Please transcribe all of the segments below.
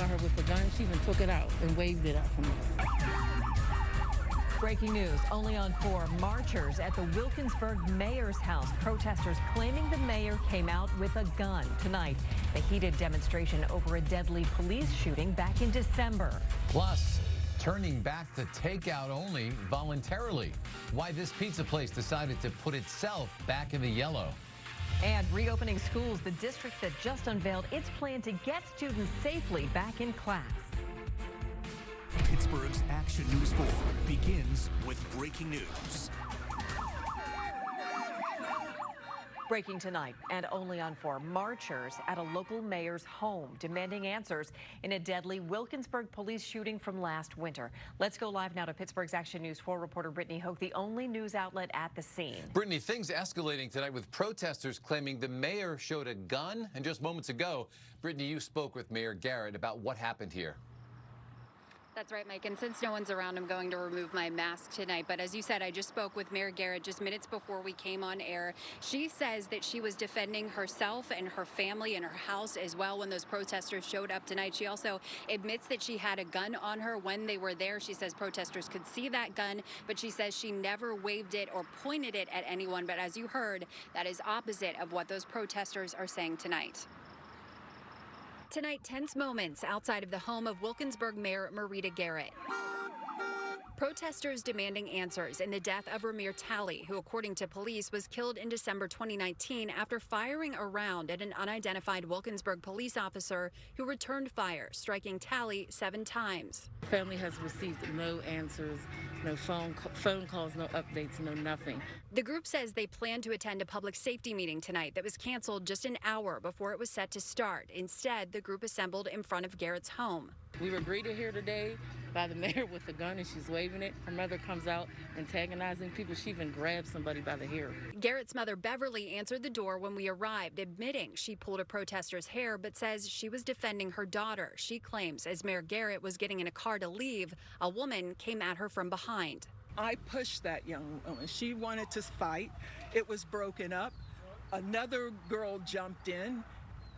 saw her with the gun. She even took it out and waved it out for me. Breaking news, only on 4. Marchers at the Wilkinsburg mayor's house. Protesters claiming the mayor came out with a gun tonight. The heated demonstration over a deadly police shooting back in December. Plus, turning back to takeout only voluntarily. Why this pizza place decided to put itself back in the yellow. And reopening schools, the district that just unveiled its plan to get students safely back in class. Pittsburgh's Action News 4 begins with breaking news. Breaking tonight and only on 4. Marchers at a local mayor's home demanding answers in a deadly Wilkinsburg police shooting from last winter. Let's go live now to Pittsburgh's Action News 4 reporter Brittany Hoke, the only news outlet at the scene. Brittany, things escalating tonight with protesters claiming the mayor showed a gun. And just moments ago, Brittany, you spoke with Mayor Garrett about what happened here. That's right, Mike. And since no one's around, I'm going to remove my mask tonight. But as you said, I just spoke with Mayor Garrett just minutes before we came on air. She says that she was defending herself and her family and her house as well when those protesters showed up tonight. She also admits that she had a gun on her when they were there. She says protesters could see that gun, but she says she never waved it or pointed it at anyone. But as you heard, that is opposite of what those protesters are saying tonight. Tonight, tense moments outside of the home of Wilkinsburg Mayor Marita Garrett. Protesters demanding answers in the death of Ramir Talley, who, according to police, was killed in December 2019 after firing a round at an unidentified Wilkinsburg police officer who returned fire, striking Talley 7 times. Family has received no answers, no phone calls, no updates, no nothing. The group says they plan to attend a public safety meeting tonight that was canceled just an hour before it was set to start. Instead, the group assembled in front of Garrett's home. We were greeted here today by the mayor with a gun, and she's waving it. Her mother comes out antagonizing people. She even grabbed somebody by the hair. Garrett's mother, Beverly, answered the door when we arrived, admitting she pulled a protester's hair, but says she was defending her daughter. She claims as Mayor Garrett was getting in a car to leave, a woman came at her from behind. I pushed that young woman. She wanted to fight. It was broken up. Another girl jumped in.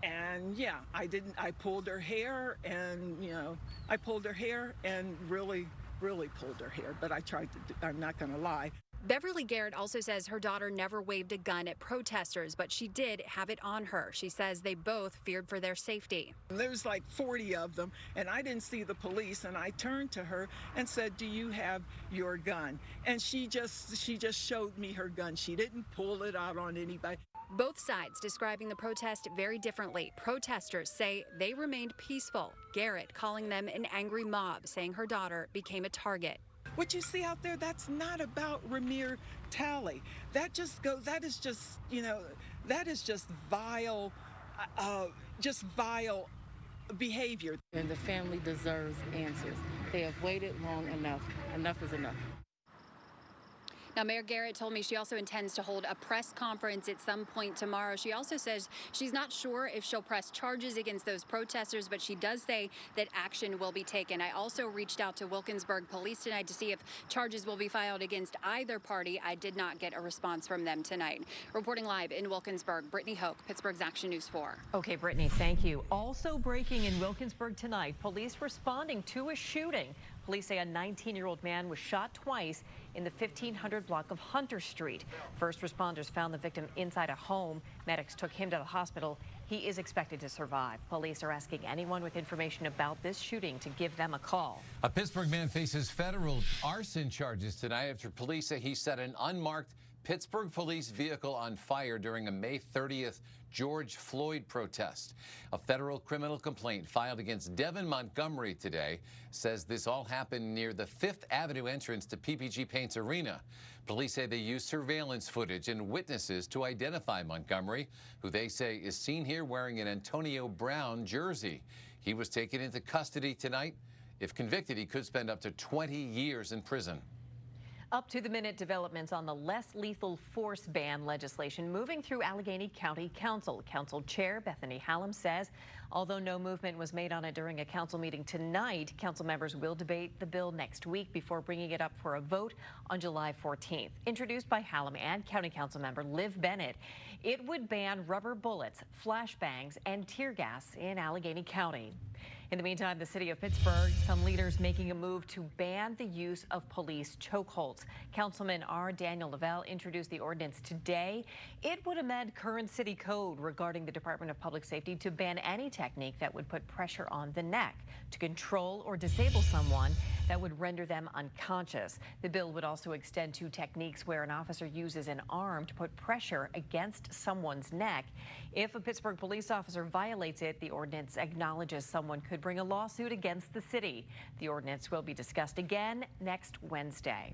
And yeah, I pulled her hair and, I pulled her hair and really pulled her hair. But I'm not going to lie. Beverly Garrett also says her daughter never waved a gun at protesters, but she did have it on her. She says they both feared for their safety. There's like 40 of them, and I didn't see the police, and I turned to her and said, "Do you have your gun?" And she just showed me her gun. She didn't pull it out on anybody. Both sides describing the protest very differently. Protesters say they remained peaceful. Garrett calling them an angry mob, saying her daughter became a target. What you see out there, that's not about Ramir Talley. That is just vile behavior. And the family deserves answers. They have waited long enough. Enough is enough. Now, Mayor Garrett told me she also intends to hold a press conference at some point tomorrow. She also says she's not sure if she'll press charges against those protesters, but she does say that action will be taken. I also reached out to Wilkinsburg Police tonight to see if charges will be filed against either party. I did not get a response from them tonight. Reporting live in Wilkinsburg, Brittany Hoke, Pittsburgh's Action News 4. Okay, Brittany, thank you. Also breaking in Wilkinsburg tonight, police responding to a shooting. Police say a 19-year-old man was shot twice in the 1500 block of Hunter Street. First responders found the victim inside a home. Medics took him to the hospital. He is expected to survive. Police are asking anyone with information about this shooting to give them a call. A Pittsburgh man faces federal arson charges tonight after police say he set an unmarked Pittsburgh police vehicle on fire during a May 30th George Floyd protest. A federal criminal complaint filed against Devin Montgomery today says this all happened near the 5th Avenue entrance to PPG Paints Arena. Police say they used surveillance footage and witnesses to identify Montgomery, who they say is seen here wearing an Antonio Brown jersey. He was taken into custody tonight. If convicted, he could spend up to 20 years in prison. Up-to-the-minute developments on the less lethal force ban legislation moving through Allegheny County Council. Council Chair Bethany Hallam says, although no movement was made on it during a council meeting tonight, council members will debate the bill next week before bringing it up for a vote on July 14th. Introduced by Hallam and County Council member Liv Bennett, it would ban rubber bullets, flashbangs, and tear gas in Allegheny County. In the meantime, the city of Pittsburgh, some leaders making a move to ban the use of police chokeholds. Councilman R. Daniel Lavelle introduced the ordinance today. It would amend current city code regarding the Department of Public Safety to ban any technique that would put pressure on the neck to control or disable someone that would render them unconscious. The bill would also extend to techniques where an officer uses an arm to put pressure against someone's neck. If a Pittsburgh police officer violates it, the ordinance acknowledges someone could bring a lawsuit against the city. The ordinance will be discussed again next Wednesday.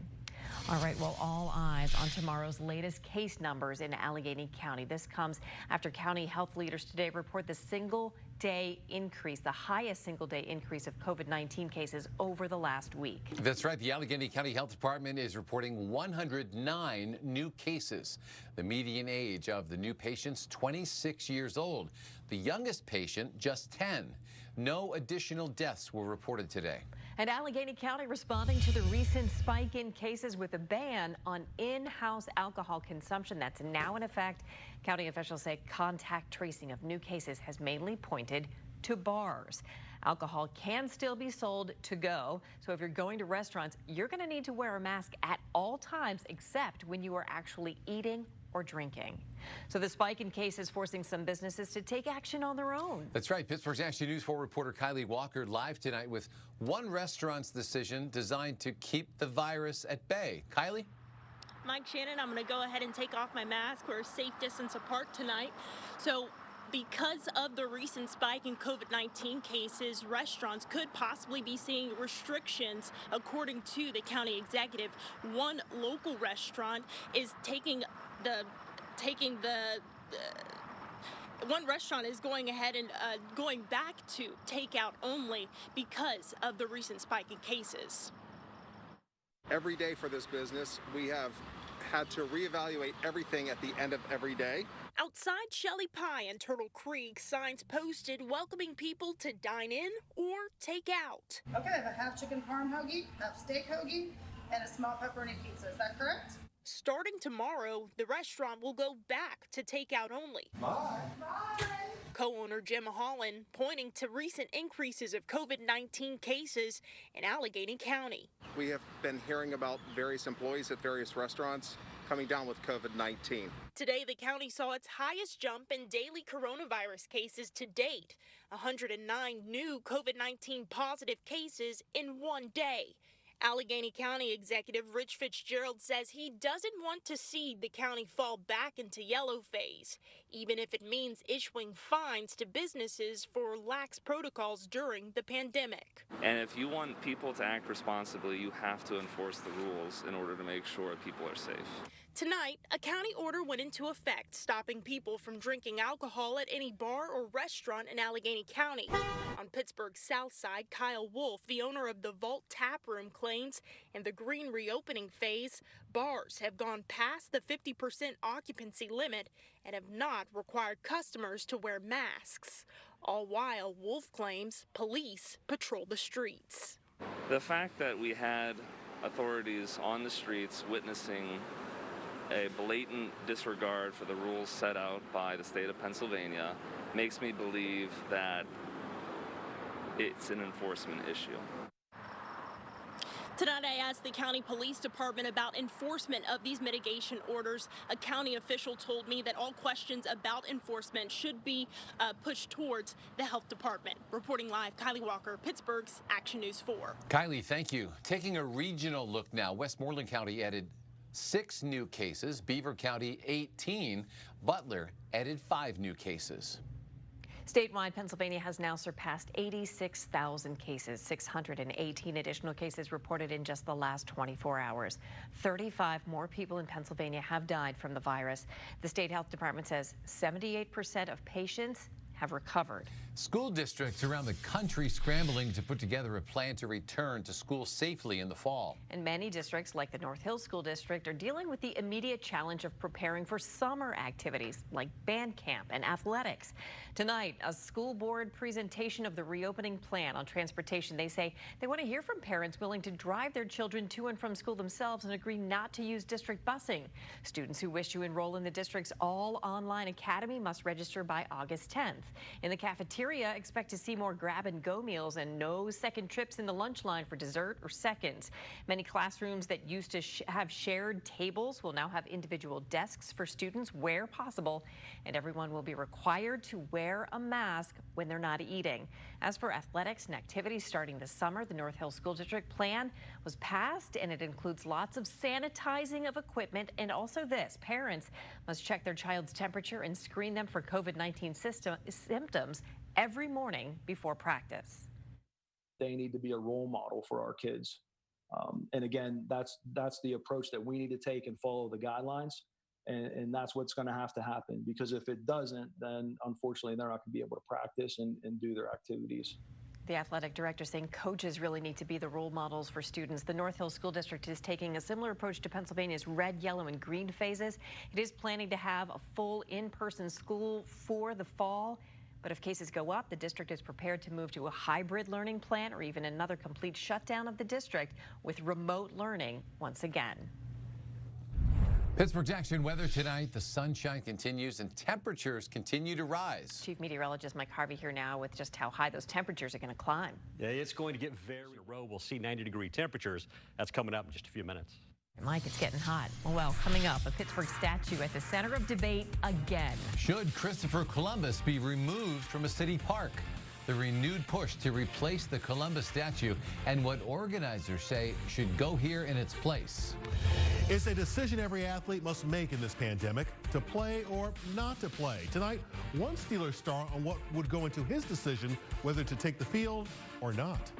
All right, well, all eyes on tomorrow's latest case numbers in Allegheny County. This comes after county health leaders today report the single-day increase, the highest single-day increase of COVID-19 cases over the last week. That's right. The Allegheny County Health Department is reporting 109 new cases. The median age of the new patients, 26 years old. The youngest patient, just 10. No additional deaths were reported today. And Allegheny County responding to the recent spike in cases with a ban on in-house alcohol consumption that's now in effect. County officials say contact tracing of new cases has mainly pointed to bars. Alcohol can still be sold to go, so if you're going to restaurants, you're going to need to wear a mask at all times except when you are actually eating or drinking. So the spike in cases forcing some businesses to take action on their own. That's right. Pittsburgh's Action News 4 reporter Kylie Walker live tonight with one restaurant's decision designed to keep the virus at bay. Kylie? Mike Shannon, I'm going to go ahead and take off my mask. We're a safe distance apart tonight. So because of the recent spike in COVID-19 cases, restaurants could possibly be seeing restrictions. According to the county executive, one local restaurant is one restaurant is going ahead and going back to takeout only because of the recent spike in cases. Every day for this business, we have had to reevaluate everything at the end of every day. Outside Shelley Pie and Turtle Creek, signs posted welcoming people to dine in or take out. Okay, I have a half chicken parm hoagie, half steak hoagie, and a small pepperoni pizza. Is that correct? Starting tomorrow, the restaurant will go back to takeout only. Bye. Bye. Co-owner Jim Holland pointing to recent increases of COVID-19 cases in Allegheny County. We have been hearing about various employees at various restaurants coming down with COVID-19. Today, the county saw its highest jump in daily coronavirus cases to date. 109 new COVID-19 positive cases in one day. Allegheny County Executive Rich Fitzgerald says he doesn't want to see the county fall back into yellow phase, even if it means issuing fines to businesses for lax protocols during the pandemic. And if you want people to act responsibly, you have to enforce the rules in order to make sure people are safe. Tonight, a county order went into effect, stopping people from drinking alcohol at any bar or restaurant in Allegheny County. On Pittsburgh's south side, Kyle Wolf, the owner of the Vault Tap Room, claims in the green reopening phase, bars have gone past the 50% occupancy limit and have not required customers to wear masks. All while, Wolf claims police patrol the streets. The fact that we had authorities on the streets witnessing a blatant disregard for the rules set out by the state of Pennsylvania makes me believe that it's an enforcement issue. Tonight, I asked the county police department about enforcement of these mitigation orders. A county official told me that all questions about enforcement should be pushed towards the health department. Reporting live, Kylie Walker, Pittsburgh's Action News 4. Kylie, thank you. Taking a regional look now, Westmoreland County added 6 new cases, Beaver County 18, Butler added 5 new cases. Statewide, Pennsylvania has now surpassed 86,000 cases, 618 additional cases reported in just the last 24 hours. 35 more people in Pennsylvania have died from the virus. The state health department says 78% of patients have recovered. School districts around the country scrambling to put together a plan to return to school safely in the fall. And many districts, like the North Hills School District, are dealing with the immediate challenge of preparing for summer activities like band camp and athletics. Tonight, a school board presentation of the reopening plan on transportation. They say they want to hear from parents willing to drive their children to and from school themselves and agree not to use district busing. Students who wish to enroll in the district's all-online academy must register by August 10th. In the cafeteria, expect to see more grab-and-go meals and no second trips in the lunch line for dessert or seconds. Many classrooms that used to have shared tables will now have individual desks for students where possible, and everyone will be required to wear a mask when they're not eating. As for athletics and activities starting this summer, the North Hills School District plan was passed, and it includes lots of sanitizing of equipment, and also this: parents must check their child's temperature and screen them for COVID-19 symptoms every morning before practice. They need to be a role model for our kids. And again, that's the approach that we need to take and follow the guidelines. And that's what's going to happen, because if it doesn't, then unfortunately they're not going to be able to practice and do their activities. The athletic director saying coaches really need to be the role models for students. The North Hills School District is taking a similar approach to Pennsylvania's red, yellow, and green phases. It is planning to have a full in-person school for the fall. But if cases go up, the district is prepared to move to a hybrid learning plan or even another complete shutdown of the district with remote learning once again. Pittsburgh's action weather tonight. The sunshine continues and temperatures continue to rise. Chief Meteorologist Mike Harvey here now with just how high those temperatures are going to climb. Yeah, it's going to get very low. We'll see 90-degree temperatures. That's coming up in just a few minutes. Mike, it's getting hot. Well, coming up, a Pittsburgh statue at the center of debate again. Should Christopher Columbus be removed from a city park? The renewed push to replace the Columbus statue and what organizers say should go here in its place. It's a decision every athlete must make in this pandemic, to play or not to play. Tonight, one Steelers star on what would go into his decision whether to take the field or not.